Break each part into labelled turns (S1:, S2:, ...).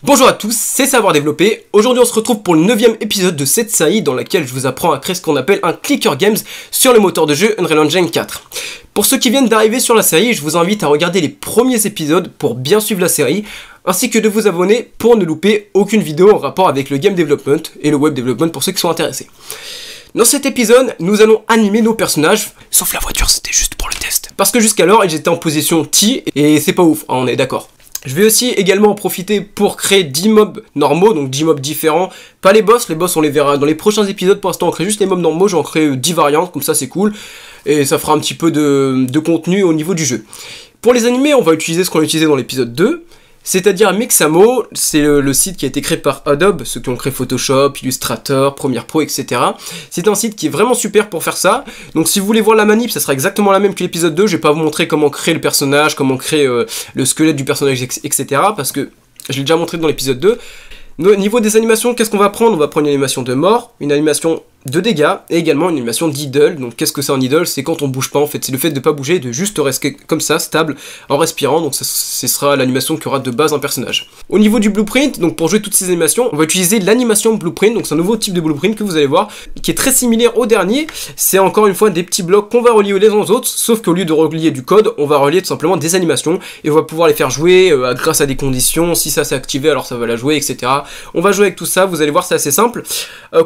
S1: Bonjour à tous, c'est Savoir Développer. Aujourd'hui on se retrouve pour le 9ème épisode de cette série dans laquelle je vous apprends à créer ce qu'on appelle un clicker games sur le moteur de jeu Unreal Engine 4. Pour ceux qui viennent d'arriver sur la série, je vous invite à regarder les premiers épisodes pour bien suivre la série, ainsi que de vous abonner pour ne louper aucune vidéo en rapport avec le game development et le web development pour ceux qui sont intéressés. Dans cet épisode, nous allons animer nos personnages, sauf la voiture, c'était juste pour le test. Parce que jusqu'alors, ils étaient en position T et c'est pas ouf, on est d'accord. Je vais aussi également en profiter pour créer 10 mobs normaux, donc 10 mobs différents. Pas les boss on les verra dans les prochains épisodes. Pour l'instant on crée juste les mobs normaux, j'en crée 10 variantes, comme ça c'est cool. Et ça fera un petit peu de contenu au niveau du jeu. Pour les animer, on va utiliser ce qu'on a utilisé dans l'épisode 2. C'est-à-dire Mixamo, c'est le site qui a été créé par Adobe, ceux qui ont créé Photoshop, Illustrator, Premiere Pro, etc. C'est un site qui est vraiment super pour faire ça. Donc si vous voulez voir la manip, ça sera exactement la même que l'épisode 2. Je vais pas vous montrer comment créer le personnage, comment créer le squelette du personnage, etc. Parce que je l'ai déjà montré dans l'épisode 2. Au niveau des animations, qu'est-ce qu'on va prendre? On va prendre une animation de mort, une animation de dégâts et également une animation d'idle. Donc qu'est-ce que c'est un idle? C'est quand on bouge pas en fait, c'est le fait de pas bouger, de juste rester comme ça, stable, en respirant. Donc ce sera l'animation qui aura de base un personnage. Au niveau du blueprint, donc pour jouer toutes ces animations, on va utiliser l'animation blueprint. Donc c'est un nouveau type de blueprint que vous allez voir, qui est très similaire au dernier. C'est encore une fois des petits blocs qu'on va relier les uns aux autres, sauf qu'au lieu de relier du code, on va relier tout simplement des animations et on va pouvoir les faire jouer grâce à des conditions. Si ça s'est activé, alors ça va la jouer, etc. On va jouer avec tout ça, vous allez voir, c'est assez simple.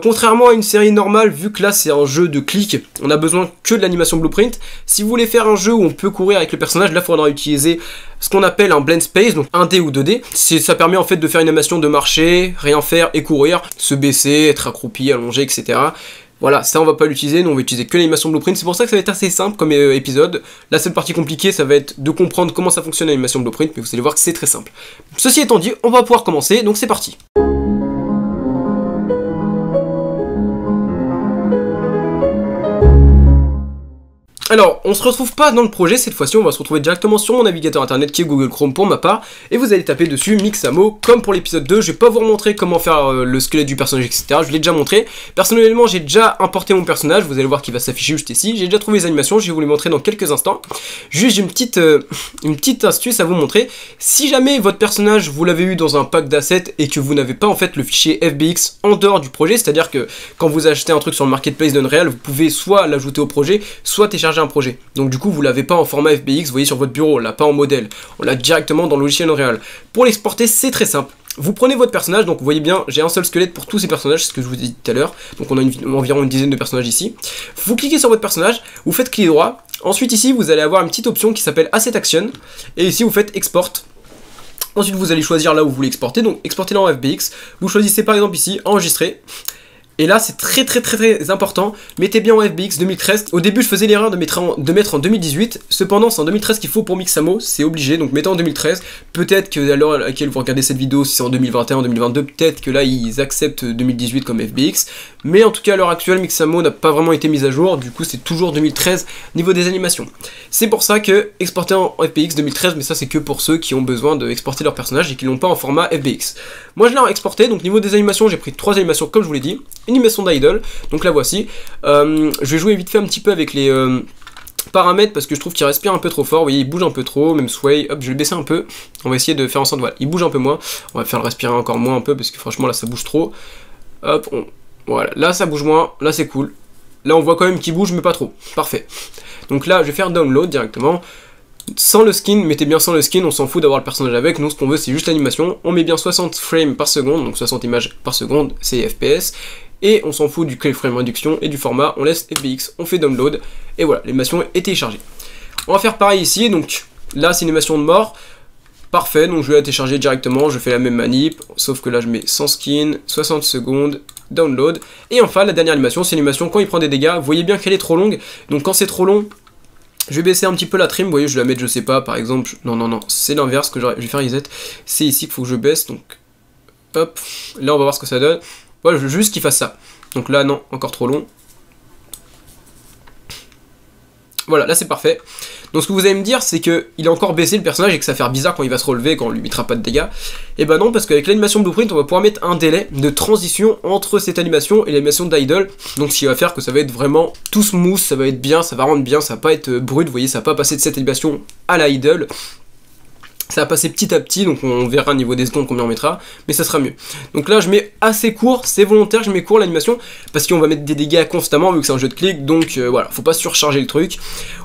S1: Contrairement à une série normale, vu que là c'est un jeu de clic, on a besoin que de l'animation blueprint. Si vous voulez faire un jeu où on peut courir avec le personnage, là il faudra utiliser ce qu'on appelle un blend space, donc 1D ou 2D. Ça permet en fait de faire une animation de marcher, rien faire et courir, se baisser, être accroupi, allongé, etc. Voilà, ça on va pas l'utiliser, nous on va utiliser que l'animation blueprint. C'est pour ça que ça va être assez simple comme épisode. La seule partie compliquée, ça va être de comprendre comment ça fonctionne l'animation blueprint, mais vous allez voir que c'est très simple. Ceci étant dit, on va pouvoir commencer, donc c'est parti. Alors, on se retrouve pas dans le projet cette fois-ci, on va se retrouver directement sur mon navigateur internet qui est Google Chrome pour ma part, et vous allez taper dessus Mixamo, comme pour l'épisode 2, je vais pas vous remontrer comment faire le squelette du personnage, etc. Je l'ai déjà montré. Personnellement, j'ai déjà importé mon personnage, vous allez voir qu'il va s'afficher juste ici, j'ai déjà trouvé les animations, je vais vous les montrer dans quelques instants. Juste, j'ai une petite astuce à vous montrer. Si jamais votre personnage, vous l'avez eu dans un pack d'assets et que vous n'avez pas en fait le fichier FBX en dehors du projet, c'est-à-dire que quand vous achetez un truc sur le marketplace d'Unreal, vous pouvez soit l'ajouter au projet, soit télécharger un projet. Donc du coup vous l'avez pas en format FBX, vous voyez sur votre bureau, on l'a pas en modèle, on l'a directement dans le logiciel Unreal. Pour l'exporter, c'est très simple. Vous prenez votre personnage, donc vous voyez bien, j'ai un seul squelette pour tous ces personnages, c'est ce que je vous ai dit tout à l'heure. Donc on a environ une dizaine de personnages ici. Vous cliquez sur votre personnage, vous faites clic droit. Ensuite ici vous allez avoir une petite option qui s'appelle Asset Action. Et ici vous faites Export. Ensuite vous allez choisir là où vous voulez exporter, donc exporter en FBX. Vous choisissez par exemple ici, enregistrer. Et là c'est très important, mettez bien en FBX 2013. Au début je faisais l'erreur de mettre en 2018, cependant c'est en 2013 qu'il faut pour Mixamo, c'est obligé, donc mettez en 2013. Peut-être que à l'heure à laquelle vous regardez cette vidéo, si c'est en 2021, 2022, peut-être que là ils acceptent 2018 comme FBX. Mais en tout cas à l'heure actuelle Mixamo n'a pas vraiment été mise à jour, du coup c'est toujours 2013 niveau des animations. C'est pour ça que exporter en FBX 2013, mais ça c'est que pour ceux qui ont besoin d'exporter leur personnage et qui l'ont pas en format FBX. Moi je l'ai exporté, donc niveau des animations j'ai pris 3 animations comme je vous l'ai dit. Une animation d'idle, donc la voici. Je vais jouer vite fait un petit peu avec les paramètres parce que je trouve qu'il respire un peu trop fort. Vous voyez, il bouge un peu trop, même sway. Hop, je vais le baisser un peu. On va essayer de faire en sorte, voilà, il bouge un peu moins. On va faire le respirer encore moins un peu parce que franchement là ça bouge trop. Hop, voilà, là ça bouge moins, là c'est cool. Là on voit quand même qu'il bouge mais pas trop. Parfait. Donc là je vais faire download directement. Sans le skin, mettez bien sans le skin, on s'en fout d'avoir le personnage avec, nous ce qu'on veut c'est juste l'animation. On met bien 60 frames par seconde, donc 60 images par seconde, c'est FPS. Et on s'en fout du keyframe réduction et du format, on laisse FBX, on fait download, et voilà, l'animation est téléchargée. On va faire pareil ici, donc là c'est une animation de mort, parfait, donc je vais la télécharger directement, je fais la même manip, sauf que là je mets sans skin, 60 secondes, download, et enfin la dernière animation, c'est l'animation quand il prend des dégâts, vous voyez bien qu'elle est trop longue, donc quand c'est trop long, je vais baisser un petit peu la trim, vous voyez, je vais la mettre, je sais pas, par exemple, non, c'est l'inverse que je vais faire reset, c'est ici qu'il faut que je baisse, donc hop, là on va voir ce que ça donne. Voilà, je veux juste qu'il fasse ça. Donc là, non, encore trop long. Voilà, là c'est parfait. Donc ce que vous allez me dire, c'est qu'il a encore baissé le personnage et que ça va faire bizarre quand il va se relever, quand on lui mettra pas de dégâts. Et ben non, parce qu'avec l'animation Blueprint, on va pouvoir mettre un délai de transition entre cette animation et l'animation d'idle. Donc ce qui va faire que ça va être vraiment tout smooth, ça va être bien, ça va rendre bien, ça va pas être brut, vous voyez, ça va pas passer de cette animation à la idle. Ça va passer petit à petit, donc on verra au niveau des secondes combien on mettra, mais ça sera mieux. Donc là je mets assez court, c'est volontaire, je mets court l'animation, parce qu'on va mettre des dégâts constamment vu que c'est un jeu de clic, donc voilà, faut pas surcharger le truc.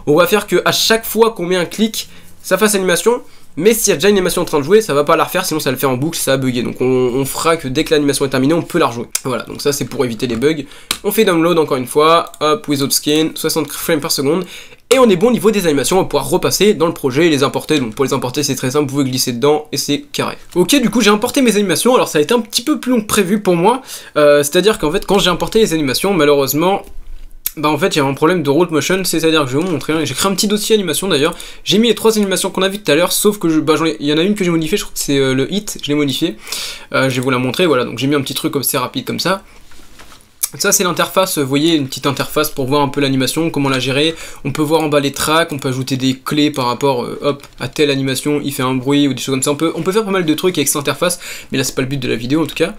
S1: On va faire que à chaque fois qu'on met un clic, ça fasse animation, mais s'il y a déjà une animation en train de jouer, ça va pas la refaire, sinon ça va le faire en boucle, ça va bugger. Donc on fera que dès que l'animation est terminée, on peut la rejouer. Voilà, donc ça c'est pour éviter les bugs. On fait download encore une fois, hop, without skin, 60 frames par seconde. Et on est bon au niveau des animations, on va pouvoir repasser dans le projet et les importer. Donc pour les importer c'est très simple, vous pouvez glisser dedans et c'est carré. Ok, du coup j'ai importé mes animations, alors ça a été un petit peu plus long que prévu pour moi. C'est-à-dire qu'en fait quand j'ai importé les animations, malheureusement, bah en fait il y a un problème de root motion, c'est-à-dire que je vais vous montrer, j'ai créé un petit dossier animation d'ailleurs, j'ai mis les 3 animations qu'on a vues tout à l'heure, sauf que il y en a une que j'ai modifiée, je crois que c'est le hit, je l'ai modifié, je vais vous la montrer, voilà, donc j'ai mis un petit truc comme c'est rapide comme ça. Ça c'est l'interface, vous voyez, une petite interface pour voir un peu l'animation, comment la gérer. On peut voir en bas les tracks, on peut ajouter des clés par rapport hop, à telle animation, il fait un bruit ou des choses comme ça. On peut faire pas mal de trucs avec cette interface, mais là c'est pas le but de la vidéo en tout cas.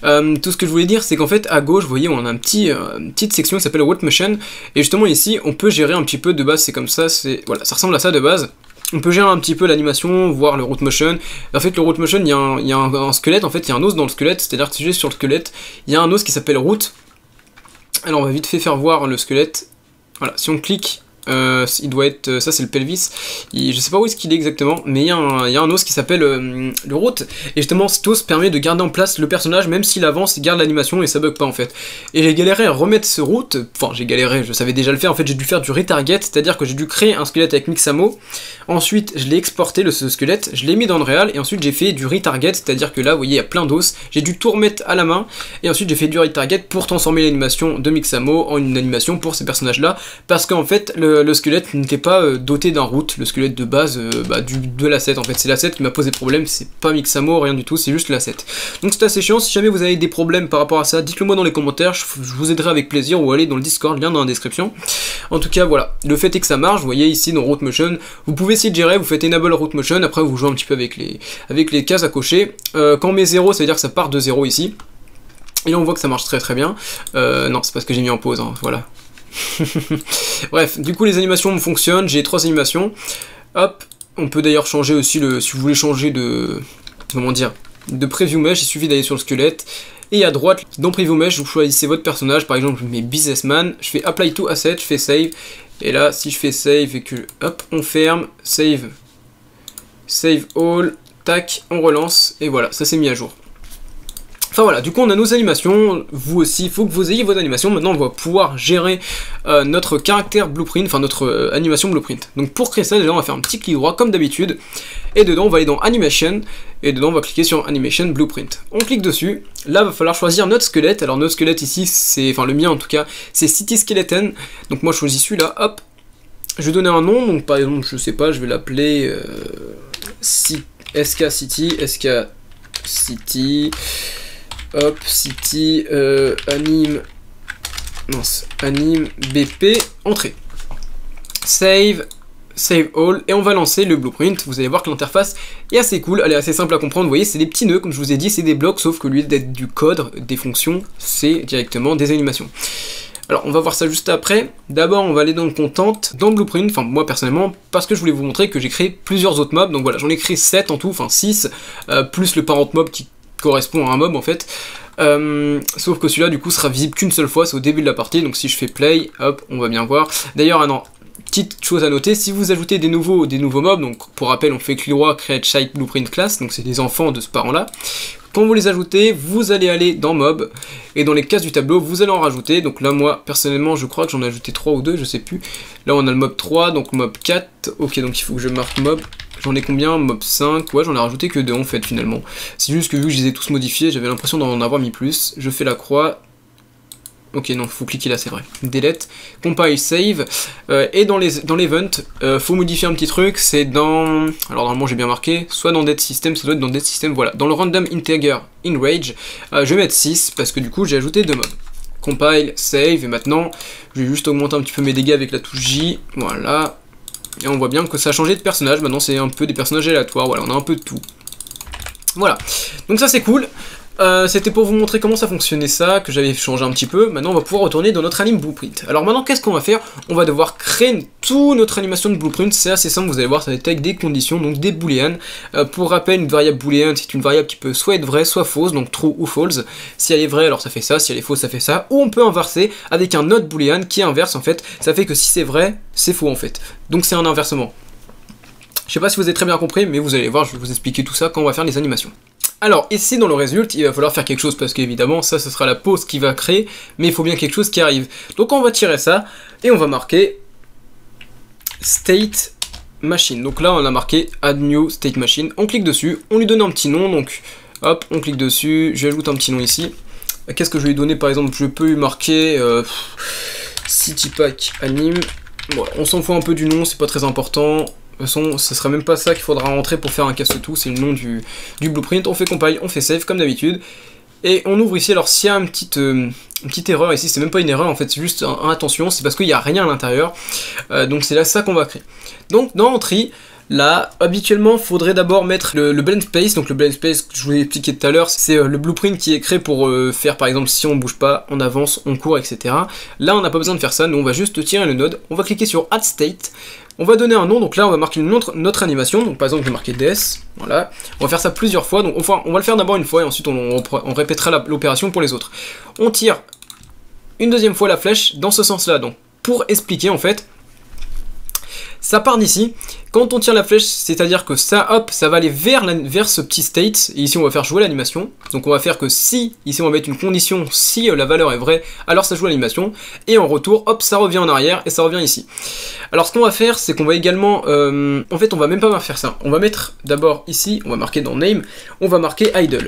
S1: Tout ce que je voulais dire c'est qu'en fait à gauche, vous voyez, on a une petite section qui s'appelle Root Motion. Et justement ici, on peut gérer un petit peu de base, c'est comme ça, voilà, ça ressemble à ça de base. On peut gérer un petit peu l'animation, voir le root motion. En fait, le root motion, il y a un squelette, en fait, il y a un os dans le squelette, c'est-à-dire que si je vais sur le squelette, il y a un os qui s'appelle root. Alors, on va vite fait faire voir le squelette. Voilà, si on clique, il doit être, ça c'est le pelvis, je sais pas où est-ce qu'il est exactement, mais il y a un os qui s'appelle le root, et justement cet os permet de garder en place le personnage, même s'il avance, il garde l'animation et ça bug pas en fait. Et j'ai galéré à remettre ce root, enfin j'ai galéré, je savais déjà le faire, en fait j'ai dû faire du retarget, c'est-à-dire que j'ai dû créer un squelette avec Mixamo, ensuite je l'ai exporté ce squelette, je l'ai mis dans Unreal, et ensuite j'ai fait du retarget, c'est-à-dire que là vous voyez il y a plein d'os, j'ai dû tout remettre à la main, et ensuite j'ai fait du retarget pour transformer l'animation de Mixamo en une animation pour ces personnages là, parce qu'en fait le squelette n'était pas doté d'un root, le squelette de base de l'asset, en fait c'est l'asset qui m'a posé problème, c'est pas Mixamo, rien du tout, c'est juste l'asset. Donc c'est assez chiant, si jamais vous avez des problèmes par rapport à ça, dites-le moi dans les commentaires, je vous aiderai avec plaisir, ou allez dans le Discord, lien dans la description. En tout cas voilà, le fait est que ça marche, vous voyez ici dans Root Motion, vous pouvez essayer de gérer, vous faites Enable Root Motion, après vous jouez un petit peu avec les cases à cocher. Quand on met 0, ça veut dire que ça part de 0 ici. Et là on voit que ça marche très très bien. Non, c'est parce que j'ai mis en pause, hein, voilà. Bref, du coup les animations fonctionnent, j'ai 3 animations. Hop, on peut d'ailleurs changer aussi si vous voulez changer de... comment dire, de Preview Mesh, il suffit d'aller sur le squelette. Et à droite, dans Preview Mesh, vous choisissez votre personnage, par exemple je mets Businessman, je fais Apply to Asset, je fais Save. Et là, si je fais Save et que, hop, on ferme, Save All, tac, on relance, et voilà, ça s'est mis à jour. Enfin voilà, du coup on a nos animations, vous aussi, il faut que vous ayez vos animations, maintenant on va pouvoir gérer notre caractère blueprint, enfin notre animation blueprint. Donc pour créer ça, déjà on va faire un petit clic droit comme d'habitude, et dedans on va aller dans Animation, et dedans on va cliquer sur Animation Blueprint. On clique dessus, là il va falloir choisir notre squelette, alors notre squelette ici, c'est, enfin le mien en tout cas, c'est City Skeleton, donc moi je choisis celui-là, hop, je vais donner un nom, donc par exemple, je sais pas, je vais l'appeler SK City, SK City... Hop, City, anime BP, entrée. Save all, et on va lancer le blueprint. Vous allez voir que l'interface est assez cool, elle est assez simple à comprendre. Vous voyez, c'est des petits nœuds, comme je vous ai dit, c'est des blocs, sauf que au lieu d'être du code, des fonctions, c'est directement des animations. Alors, on va voir ça juste après. D'abord, on va aller dans le content, dans le blueprint, enfin moi personnellement, parce que je voulais vous montrer que j'ai créé plusieurs autres mobs. Donc voilà, j'en ai créé 7 en tout, enfin 6, plus le parent mob qui correspond à un mob en fait, sauf que celui-là du coup sera visible qu'une seule fois, c'est au début de la partie, donc si je fais play, hop, on va bien voir. D'ailleurs, non, petite chose à noter, si vous ajoutez des nouveaux mobs, donc pour rappel on fait clic droit, create child blueprint class, donc c'est des enfants de ce parent-là. Quand vous les ajoutez, vous allez aller dans mob, et dans les cases du tableau, vous allez en rajouter. Donc là, moi, personnellement, je crois que j'en ai ajouté 3 ou 2, je sais plus. Là, on a le mob 3, donc mob 4. Ok, donc il faut que je marque mob. J'en ai combien? Mob 5. Ouais, j'en ai rajouté que 2 en fait, finalement. C'est juste que vu que je les ai tous modifiés, j'avais l'impression d'en avoir mis plus. Je fais la croix. Ok, non, faut cliquer là, c'est vrai. Delete, compile, save. Et dans l'event, faut modifier un petit truc, c'est dans... Alors normalement j'ai bien marqué, soit dans Dead System, ça doit être dans Dead System, voilà. Dans le Random Integer in Rage, je vais mettre 6, parce que du coup j'ai ajouté 2 mobs. Compile, save, et maintenant, je vais juste augmenter un petit peu mes dégâts avec la touche J, voilà. Et on voit bien que ça a changé de personnage, maintenant c'est un peu des personnages aléatoires, voilà, on a un peu de tout. Voilà, donc ça c'est cool. C'était pour vous montrer comment ça fonctionnait ça, que j'avais changé un petit peu. Maintenant on va pouvoir retourner dans notre anime blueprint. Alors maintenant qu'est-ce qu'on va faire? On va devoir créer toute notre animation de blueprint. C'est assez simple, vous allez voir, ça va être avec des conditions, donc des booleans. Pour rappel, une variable boolean, c'est une variable qui peut soit être vraie, soit fausse, donc true ou false. Si elle est vraie, alors ça fait ça, si elle est fausse, ça fait ça. Ou on peut inverser avec un autre boolean qui inverse en fait. Ça fait que si c'est vrai, c'est faux en fait. Donc c'est un inversement. Je sais pas si vous avez très bien compris, mais vous allez voir, je vais vous expliquer tout ça quand on va faire les animations. Alors ici dans le résultat, il va falloir faire quelque chose parce qu'évidemment ça ce sera la pause qui va créer, mais il faut bien quelque chose qui arrive. Donc on va tirer ça et on va marquer state machine. Donc là on a marqué add new state machine, on clique dessus, on lui donne un petit nom, donc hop on clique dessus, j'ajoute un petit nom ici. Qu'est-ce que je vais lui donner par exemple? Je peux lui marquer citypack anime. Bon, on s'en fout un peu du nom, c'est pas très important. De toute façon, ce sera même pas ça qu'il faudra rentrer pour faire un casse-tout, c'est le nom du blueprint. On fait compile, on fait save comme d'habitude. Et on ouvre ici, alors s'il y a une petite erreur ici, c'est même pas une erreur en fait, c'est juste attention, c'est parce qu'il n'y a rien à l'intérieur. Donc c'est là ça qu'on va créer. Donc dans Entry, là, habituellement, il faudrait d'abord mettre le blend space. Donc le blend space que je vous ai expliqué tout à l'heure, c'est le blueprint qui est créé pour faire par exemple si on bouge pas, on avance, on court, etc. Là, on n'a pas besoin de faire ça, nous on va juste tirer le node, on va cliquer sur Add State. On va donner un nom, donc là on va marquer notre animation, donc par exemple je vais marquer des, voilà. On va faire ça plusieurs fois, donc enfin, on va le faire d'abord une fois et ensuite on répétera l'opération pour les autres. On tire une deuxième fois la flèche dans ce sens-là, donc pour expliquer en fait, ça part d'ici, quand on tire la flèche, c'est-à-dire que ça, hop, ça va aller vers ce petit state, et ici on va faire jouer l'animation, donc on va faire que si, ici on va mettre une condition, si la valeur est vraie, alors ça joue l'animation, et en retour, hop, ça revient en arrière, et ça revient ici. Alors ce qu'on va faire, c'est qu'on va également, en fait on va même pas faire ça, on va mettre d'abord ici, on va marquer dans name, on va marquer idle.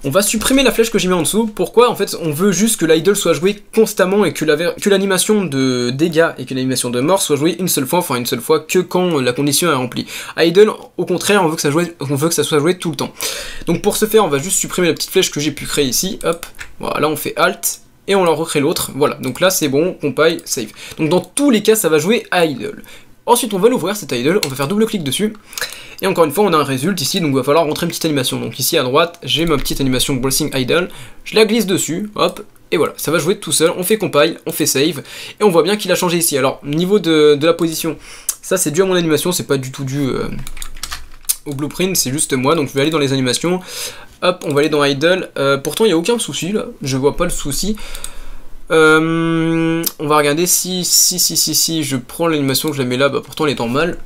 S1: On va supprimer la flèche que j'ai mis en dessous. Pourquoi? En fait, on veut juste que l'idle soit joué constamment et que l'animation de dégâts et que l'animation de mort soit jouée une seule fois, enfin une seule fois que quand la condition est remplie. Idle, au contraire, on veut que ça soit joué tout le temps. Donc pour ce faire, on va juste supprimer la petite flèche que j'ai pu créer ici. Hop, voilà, on fait Alt et on leur recrée l'autre. Voilà, donc là c'est bon, compile, save. Donc dans tous les cas, ça va jouer idle. Ensuite, on va l'ouvrir, cet idle, on va faire double-clic dessus. Et encore une fois, on a un résultat ici, donc il va falloir rentrer une petite animation. Donc ici à droite, j'ai ma petite animation Bracing Idle. Je la glisse dessus, hop, et voilà, ça va jouer tout seul. On fait compile, on fait save, et on voit bien qu'il a changé ici. Alors, niveau de la position, ça c'est dû à mon animation, c'est pas du tout dû au blueprint, c'est juste moi. Donc je vais aller dans les animations, hop, on va aller dans Idle. Pourtant, il n'y a aucun souci là, je vois pas le souci. On va regarder si je prends l'animation, je la mets là, bah pourtant elle est normale.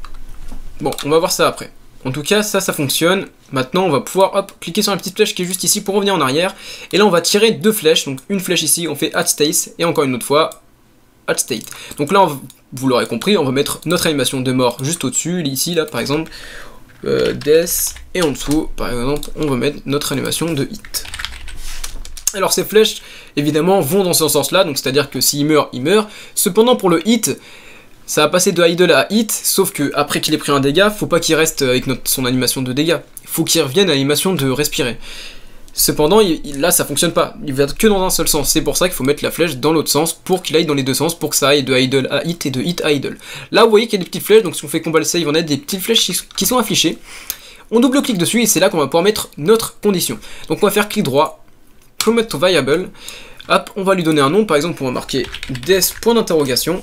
S1: Bon, on va voir ça après. En tout cas, ça fonctionne. Maintenant, on va pouvoir, hop, cliquer sur la petite flèche qui est juste ici pour revenir en arrière. Et là, on va tirer deux flèches. Donc, une flèche ici, on fait Add State. Et encore une autre fois, Add State. Donc là, vous l'aurez compris, on va mettre notre animation de mort juste au-dessus. Ici, là, par exemple, Death. Et en dessous, par exemple, on va mettre notre animation de Hit. Alors, ces flèches, évidemment, vont dans ce sens-là. Donc, c'est-à-dire que s'il meurt, il meurt. Cependant, pour le Hit, ça va passer de idle à hit, sauf que après qu'il ait pris un dégât, faut pas qu'il reste avec son animation de dégâts. Il faut qu'il revienne à l'animation de respirer. Cependant, là ça fonctionne pas, il va que dans un seul sens. C'est pour ça qu'il faut mettre la flèche dans l'autre sens pour qu'il aille dans les deux sens, pour que ça aille de idle à hit et de hit à idle. Là vous voyez qu'il y a des petites flèches, donc si on fait compile save, on a des petites flèches qui sont affichées. On double-clique dessus et c'est là qu'on va pouvoir mettre notre condition. Donc on va faire clic droit, promote to variable. Hop, on va lui donner un nom, par exemple on va marquer des point d'interrogation.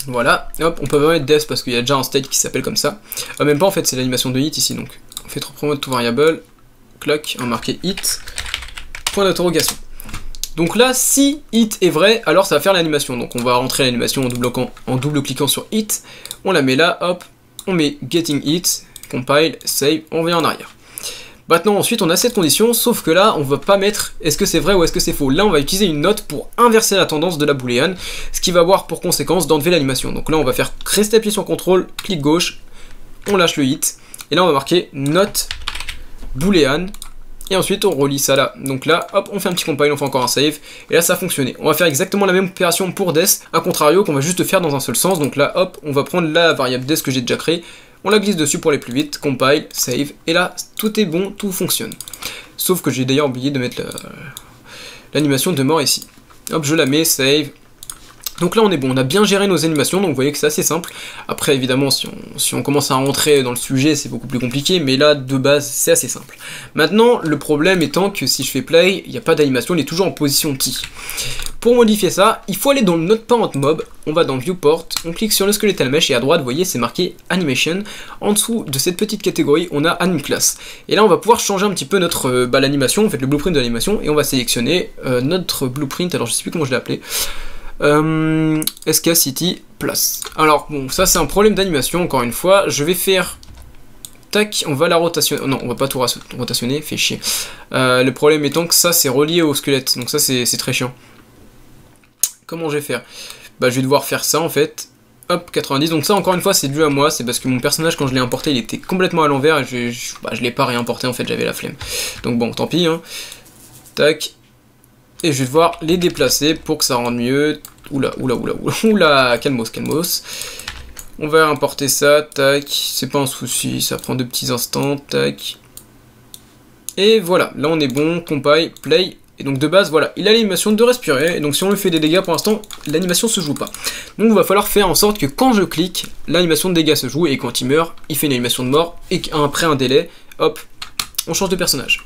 S1: Voilà, et hop, on peut pas mettre death parce qu'il y a déjà un state qui s'appelle comme ça. Même pas en fait, c'est l'animation de hit ici, donc on fait promote to variable, clock, on va marquer hit, point d'interrogation. Donc là, si hit est vrai, alors ça va faire l'animation. Donc on va rentrer l'animation en double-cliquant sur hit, on la met là, hop, on met getting hit, compile, save, on revient en arrière. Maintenant, ensuite, on a cette condition, sauf que là, on va pas mettre est-ce que c'est vrai ou est-ce que c'est faux. Là, on va utiliser une note pour inverser la tendance de la boolean, ce qui va avoir pour conséquence d'enlever l'animation. Donc là, on va faire rester appuyé sur CTRL, clic gauche, on lâche le hit, et là, on va marquer note boolean, et ensuite, on relie ça là. Donc là, hop, on fait un petit compile, on fait encore un save, et là, ça a fonctionné. On va faire exactement la même opération pour Death, à contrario, qu'on va juste faire dans un seul sens. Donc là, hop, on va prendre la variable Death que j'ai déjà créée, on la glisse dessus pour aller plus vite, compile, save, et là, tout est bon, tout fonctionne. Sauf que j'ai d'ailleurs oublié de mettre l'animation de mort ici. Hop, je la mets, save, Donc là on est bon, on a bien géré nos animations, donc vous voyez que c'est assez simple. Après évidemment si on commence à rentrer dans le sujet c'est beaucoup plus compliqué, mais là de base c'est assez simple. Maintenant le problème étant que si je fais play, il n'y a pas d'animation, il est toujours en position T. Pour modifier ça, il faut aller dans notre parent mob, on va dans Viewport, on clique sur le Skeletal Mesh et à droite vous voyez c'est marqué Animation. En dessous de cette petite catégorie on a Anim Class. Et là on va pouvoir changer un petit peu notre l'animation, en fait le blueprint de l'animation, et on va sélectionner notre blueprint, alors je sais plus comment je l'ai appelé. SK City Plus. Alors bon, ça c'est un problème d'animation, encore une fois, je vais faire tac, on va la rotationner, non on va pas tout rotationner, fait chier. Le problème étant que ça c'est relié au squelette, donc ça c'est très chiant. Comment je vais faire? Bah je vais devoir faire ça en fait, hop 90, donc ça encore une fois c'est dû à moi, c'est parce que mon personnage quand je l'ai importé il était complètement à l'envers et je l'ai pas réimporté en fait, j'avais la flemme. Donc bon tant pis hein, tac. Et je vais devoir les déplacer pour que ça rende mieux. Oula, calmos. On va importer ça, tac. C'est pas un souci, ça prend 2 petits instants, tac. Et voilà, là on est bon, compile, play. Et donc de base, voilà, il a l'animation de respirer. Et donc si on lui fait des dégâts, pour l'instant, l'animation se joue pas. Donc il va falloir faire en sorte que quand je clique, l'animation de dégâts se joue. Et quand il meurt, il fait une animation de mort. Et après un délai, hop, on change de personnage.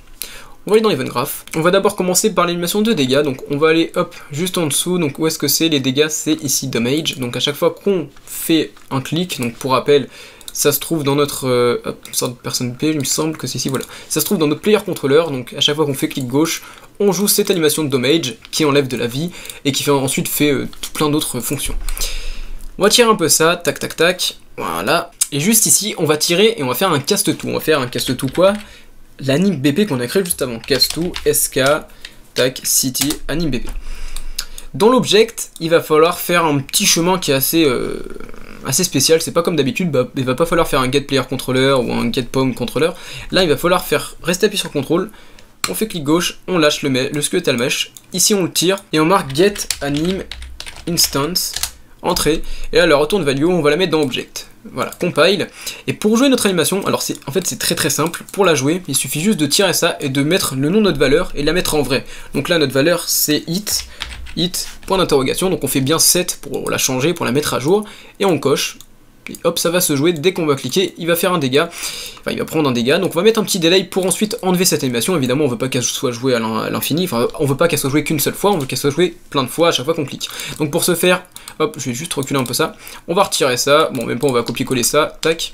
S1: On va aller dans Event Graph. On va d'abord commencer par l'animation de dégâts. Donc on va aller hop juste en dessous. Donc où est-ce que c'est les dégâts? C'est ici Damage. Donc à chaque fois qu'on fait un clic, donc pour rappel, ça se trouve dans notre sorte de personne P, il me semble que c'est ici, voilà. Ça se trouve dans notre player controller. Donc à chaque fois qu'on fait clic gauche, on joue cette animation de Damage qui enlève de la vie et qui ensuite fait plein d'autres fonctions. On va tirer un peu ça, tac tac tac. Voilà. Et juste ici, on va tirer et on va faire un cast tout. On va faire un cast tout quoi? L'anime BP qu'on a créé juste avant, Cast2, SK, tac, City, anime BP. Dans l'object, il va falloir faire un petit chemin qui est assez spécial, c'est pas comme d'habitude, bah, il va pas falloir faire un get player controller ou un get pom controller. Là, il va falloir rester appuyé sur contrôle, on fait clic gauche, on lâche le skeletal mesh, ici on le tire, et on marque get anime instance, entrée, et là, le return value, on va la mettre dans object. Voilà, compile. Et pour jouer notre animation, alors en fait c'est très simple, pour la jouer, il suffit juste de tirer ça et de mettre le nom de notre valeur et de la mettre en vrai. Donc là notre valeur c'est hit, point d'interrogation, donc on fait bien 7 pour la changer, pour la mettre à jour, et on coche, et hop ça va se jouer, dès qu'on va cliquer, il va faire un dégât, enfin il va prendre un dégât, donc on va mettre un petit delay pour ensuite enlever cette animation, évidemment on veut pas qu'elle soit jouée à l'infini, enfin on veut pas qu'elle soit jouée qu'une seule fois, on veut qu'elle soit jouée plein de fois à chaque fois qu'on clique. Donc pour ce faire, hop, je vais juste reculer un peu ça, on va retirer ça, bon même pas on va copier-coller ça, tac,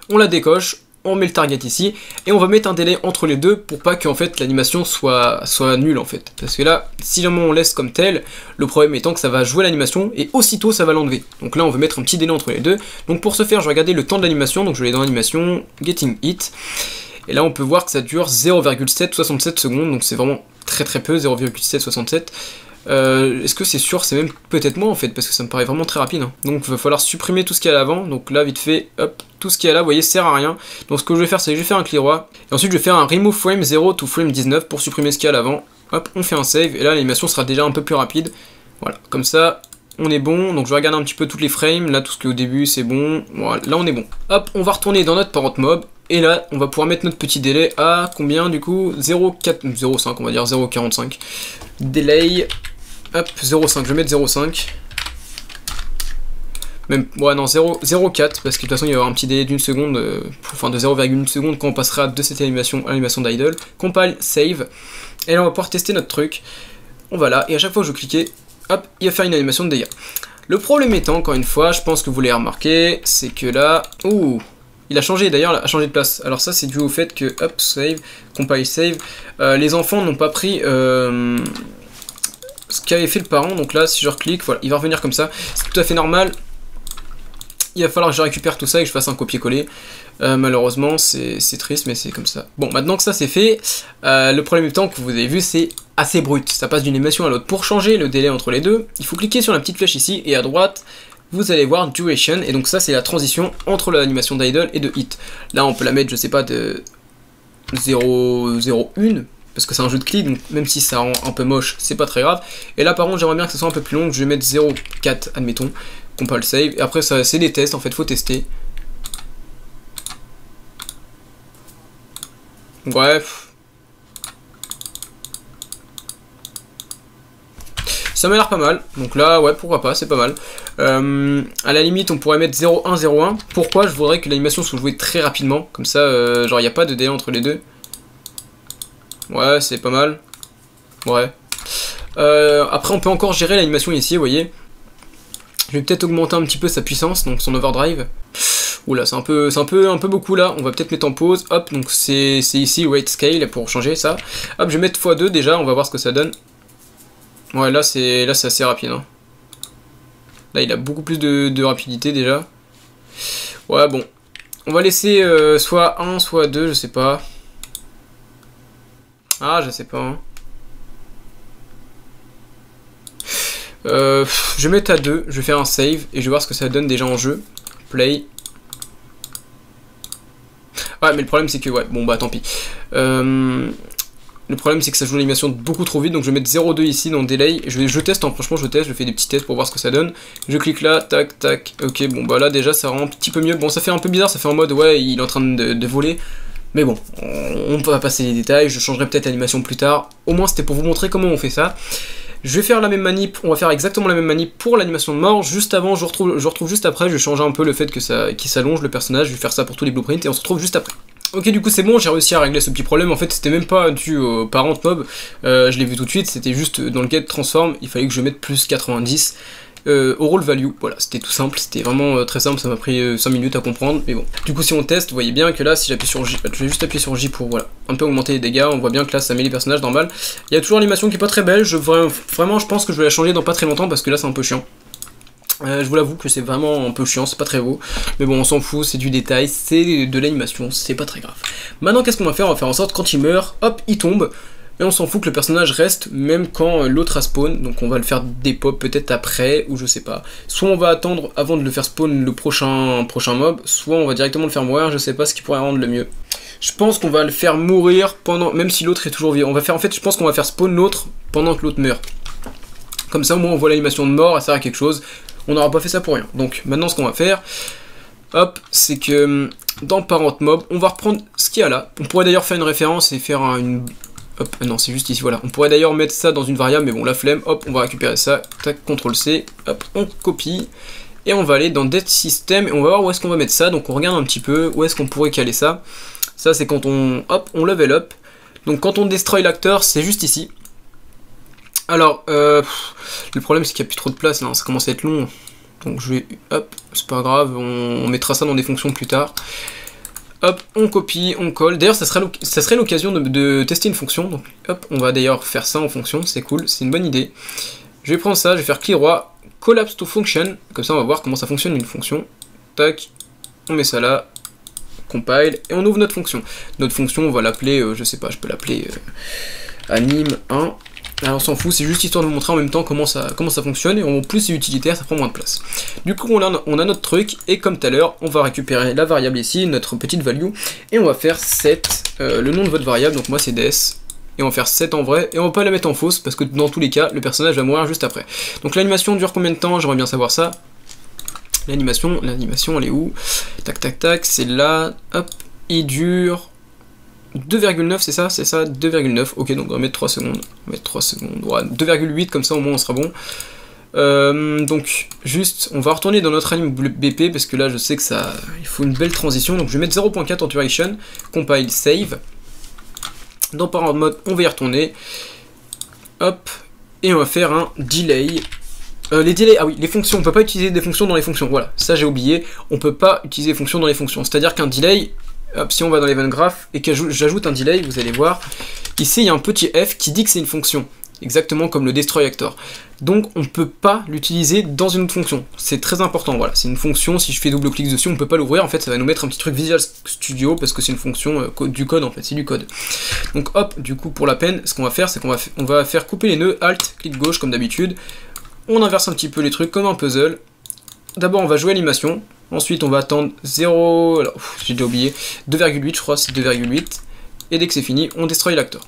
S1: on la décoche, on met le target ici, et on va mettre un délai entre les deux pour pas qu'en fait l'animation soit nulle en fait. Parce que là, si jamais on laisse comme tel, le problème étant que ça va jouer l'animation et aussitôt ça va l'enlever. Donc là on veut mettre un petit délai entre les deux. Donc pour ce faire, je vais regarder le temps de l'animation, donc je vais aller dans l'animation, Getting Hit, et là on peut voir que ça dure 0,767 secondes, donc c'est vraiment très peu, 0,767. Est-ce que c'est sûr? C'est même peut-être moi en fait, parce que ça me paraît vraiment très rapide. Hein. Donc il va falloir supprimer tout ce qu'il y a à l'avant. Donc là, vite fait, hop, tout ce qu'il y a là, vous voyez, sert à rien. Donc ce que je vais faire, c'est que je vais faire un clear roi. Et ensuite, je vais faire un remove frame 0 to frame 19 pour supprimer ce qu'il y a à l'avant. Hop, on fait un save. Et là, l'animation sera déjà un peu plus rapide. Voilà, comme ça, on est bon. Donc je vais regarder un petit peu toutes les frames. Là, tout ce qui est au début, c'est bon. Voilà, là, on est bon. Hop, on va retourner dans notre parent mob. Et là, on va pouvoir mettre notre petit délai à combien du coup? 0,5, on va dire 0,45. Delay. Hop, 0,5, je vais mettre 0,5. Même, ouais, non, 0,4, parce que de toute façon, il va y avoir un petit délai d'une seconde, enfin de 0,1 seconde quand on passera de cette animation à l'animation d'idle. Compile, save. Et là, on va pouvoir tester notre truc. On va là, et à chaque fois que je cliquais, hop, il va faire une animation de dégâts. Le problème étant, encore une fois, je pense que vous l'avez remarqué, c'est que là, ouh, il a changé, d'ailleurs, il a changé de place. Alors ça, c'est dû au fait que, hop, save, compile, save, les enfants n'ont pas pris... ce qu'avait fait le parent, donc là si je reclique, voilà, il va revenir comme ça, c'est tout à fait normal, il va falloir que je récupère tout ça et que je fasse un copier-coller, malheureusement c'est triste mais c'est comme ça. Bon, maintenant que ça c'est fait, le problème étant que vous avez vu c'est assez brut, ça passe d'une animation à l'autre. Pour changer le délai entre les deux, il faut cliquer sur la petite flèche ici et à droite, vous allez voir Duration, et donc ça c'est la transition entre l'animation d'idle et de hit. Là on peut la mettre, je sais pas, de 0,01, parce que c'est un jeu de clic, donc même si ça rend un peu moche, c'est pas très grave. Et là par contre j'aimerais bien que ça soit un peu plus long, je vais mettre 0,4 admettons, compile save, et après ça c'est des tests en fait, faut tester. Bref. Ça m'a l'air pas mal, donc là, ouais, pourquoi pas, c'est pas mal. À la limite, on pourrait mettre 0-1, 0-1. Pourquoi? Je voudrais que l'animation soit jouée très rapidement, comme ça, genre, il n'y a pas de délai entre les deux. Ouais, c'est pas mal. Ouais. Après, on peut encore gérer l'animation ici, vous voyez. Je vais peut-être augmenter un petit peu sa puissance, donc son overdrive. Oula, c'est un peu beaucoup là, on va peut-être mettre en pause. Hop, donc c'est ici, rate scale, pour changer ça. Hop, je vais mettre x2 déjà, on va voir ce que ça donne. Ouais, là c'est assez rapide. Hein. Là, il a beaucoup plus de rapidité déjà. Ouais, bon. On va laisser soit 1, soit 2, je sais pas. Ah, je sais pas. Hein. Je vais mettre à 2, je vais faire un save et je vais voir ce que ça donne déjà en jeu. Play. Ouais, mais le problème c'est que, ouais, bon bah tant pis. Le problème c'est que ça joue l'animation beaucoup trop vite, donc je vais mettre 0,2 ici dans le delay. Je teste, hein, franchement je teste, je fais des petits tests pour voir ce que ça donne. Je clique là, tac, tac, ok, bon bah là déjà ça rend un petit peu mieux. Bon, ça fait un peu bizarre, ça fait en mode, ouais, il est en train de voler. Mais bon, on va passer les détails, je changerai peut-être l'animation plus tard. Au moins c'était pour vous montrer comment on fait ça. Je vais faire la même manip, on va faire exactement la même manip pour l'animation de mort. Juste avant, je retrouve juste après, je vais changer un peu le fait que ça qu'il s'allonge le personnage, je vais faire ça pour tous les blueprints et on se retrouve juste après. Ok, du coup c'est bon, j'ai réussi à régler ce petit problème. En fait c'était même pas dû au parent mob, je l'ai vu tout de suite, c'était juste dans le get transform, il fallait que je mette plus 90 au roll value. Voilà, c'était tout simple, c'était vraiment très simple, ça m'a pris 5 minutes à comprendre, mais bon. Du coup si on teste, vous voyez bien que là si j'appuie sur J, je vais juste appuyer sur J pour voilà, un peu augmenter les dégâts, on voit bien que là ça met les personnages normal. Il y a toujours l'animation qui est pas très belle, vraiment je pense que je vais la changer dans pas très longtemps parce que là c'est un peu chiant. Je vous l'avoue que c'est vraiment un peu chiant, c'est pas très beau, mais bon on s'en fout, c'est du détail, c'est de l'animation, c'est pas très grave. Maintenant qu'est-ce qu'on va faire? On va faire en sorte quand il meurt, hop, il tombe, et on s'en fout que le personnage reste même quand l'autre a spawn, donc on va le faire des pop peut-être après, ou je sais pas. Soit on va attendre avant de le faire spawn le prochain mob, soit on va directement le faire mourir, je sais pas ce qui pourrait rendre le mieux. Je pense qu'on va le faire mourir pendant, même si l'autre est toujours vivant. On va faire, en fait je pense qu'on va faire spawn l'autre pendant que l'autre meurt. Comme ça au moins on voit l'animation de mort, ça sert à quelque chose. On n'aura pas fait ça pour rien. Donc maintenant ce qu'on va faire, hop, c'est que dans Parent Mob, on va reprendre ce qu'il y a là. On pourrait d'ailleurs faire une référence et faire une... Hop, non c'est juste ici, voilà. On pourrait d'ailleurs mettre ça dans une variable, mais bon la flemme, hop, on va récupérer ça, tac, CTRL C, hop, on copie. Et on va aller dans Dead System et on va voir où est-ce qu'on va mettre ça. Donc on regarde un petit peu où est-ce qu'on pourrait caler ça. Ça c'est quand on, hop, on level up. Donc quand on destroy l'acteur, c'est juste ici. Alors, le problème c'est qu'il n'y a plus trop de place là, ça commence à être long. Donc je vais, hop, c'est pas grave, on mettra ça dans des fonctions plus tard. Hop, on copie, on colle. D'ailleurs, ça serait l'occasion de tester une fonction. Donc hop, on va d'ailleurs faire ça en fonction, c'est cool, c'est une bonne idée. Je vais prendre ça, je vais faire CLI roi, collapse to function. Comme ça on va voir comment ça fonctionne une fonction. Tac, on met ça là, compile, et on ouvre notre fonction. Notre fonction, on va l'appeler, je sais pas, je peux l'appeler anime1. Alors on s'en fout, c'est juste histoire de vous montrer en même temps comment ça fonctionne, et en plus c'est utilitaire, ça prend moins de place. Du coup on a notre truc, et comme tout à l'heure, on va récupérer la variable ici, notre petite value, et on va faire set, le nom de votre variable, donc moi c'est des, et on va faire 7 en vrai, et on va pas la mettre en fausse, parce que dans tous les cas, le personnage va mourir juste après. Donc l'animation dure combien de temps? J'aimerais bien savoir ça. L'animation elle est où? Tac tac tac, c'est là, hop, il dure... 2,9 c'est ça, 2,9, ok donc on va mettre 3 secondes, ouais, 2,8 comme ça au moins on sera bon. Donc juste, on va retourner dans notre anime BP parce que là je sais que ça, il faut une belle transition, donc je vais mettre 0.4 en duration, compile, save. Dans Parent Mode, on va y retourner, hop, et on va faire un delay. Les delays, ah oui, les fonctions, on peut pas utiliser des fonctions dans les fonctions, voilà, ça j'ai oublié, on peut pas utiliser des fonctions dans les fonctions, c'est-à-dire qu'un delay... Hop, si on va dans l'event graph et que j'ajoute un delay, vous allez voir, ici il y a un petit f qui dit que c'est une fonction, exactement comme le destroy actor. Donc on ne peut pas l'utiliser dans une autre fonction, c'est très important, voilà, c'est une fonction, si je fais double clic dessus, on ne peut pas l'ouvrir, en fait ça va nous mettre un petit truc Visual Studio parce que c'est une fonction du code en fait, c'est du code. Donc hop, du coup pour la peine, ce qu'on va faire, c'est qu'on va faire couper les nœuds, Alt, clic gauche comme d'habitude, on inverse un petit peu les trucs comme un puzzle. D'abord on va jouer animation. Ensuite on va attendre 0, alors j'ai déjà oublié, 2,8 je crois, c'est 2,8, et dès que c'est fini, on destroy l'acteur.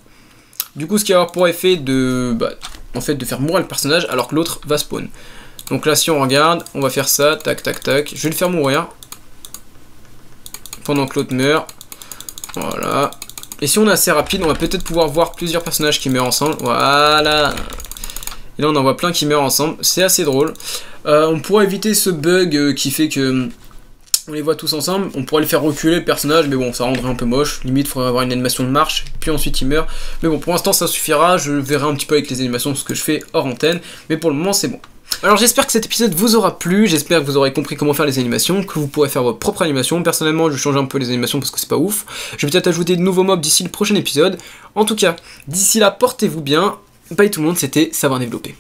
S1: Du coup ce qui va avoir pour effet de, en fait, de faire mourir le personnage alors que l'autre va spawn. Donc là si on regarde, on va faire ça, tac tac tac, je vais le faire mourir, pendant que l'autre meurt, voilà. Et si on est assez rapide, on va peut-être pouvoir voir plusieurs personnages qui meurent ensemble, voilà. Et là on en voit plein qui meurent ensemble, c'est assez drôle. On pourra éviter ce bug qui fait que on les voit tous ensemble, on pourrait les faire reculer le personnage, mais bon, ça rendrait un peu moche. Limite, il faudrait avoir une animation de marche, puis ensuite il meurt. Mais bon, pour l'instant, ça suffira. Je verrai un petit peu avec les animations ce que je fais hors antenne, mais pour le moment, c'est bon. Alors j'espère que cet épisode vous aura plu, j'espère que vous aurez compris comment faire les animations, que vous pourrez faire votre propre animation. Personnellement, je change un peu les animations parce que c'est pas ouf. Je vais peut-être ajouter de nouveaux mobs d'ici le prochain épisode. En tout cas, d'ici là, portez-vous bien. Bye tout le monde, c'était Savoir Développer.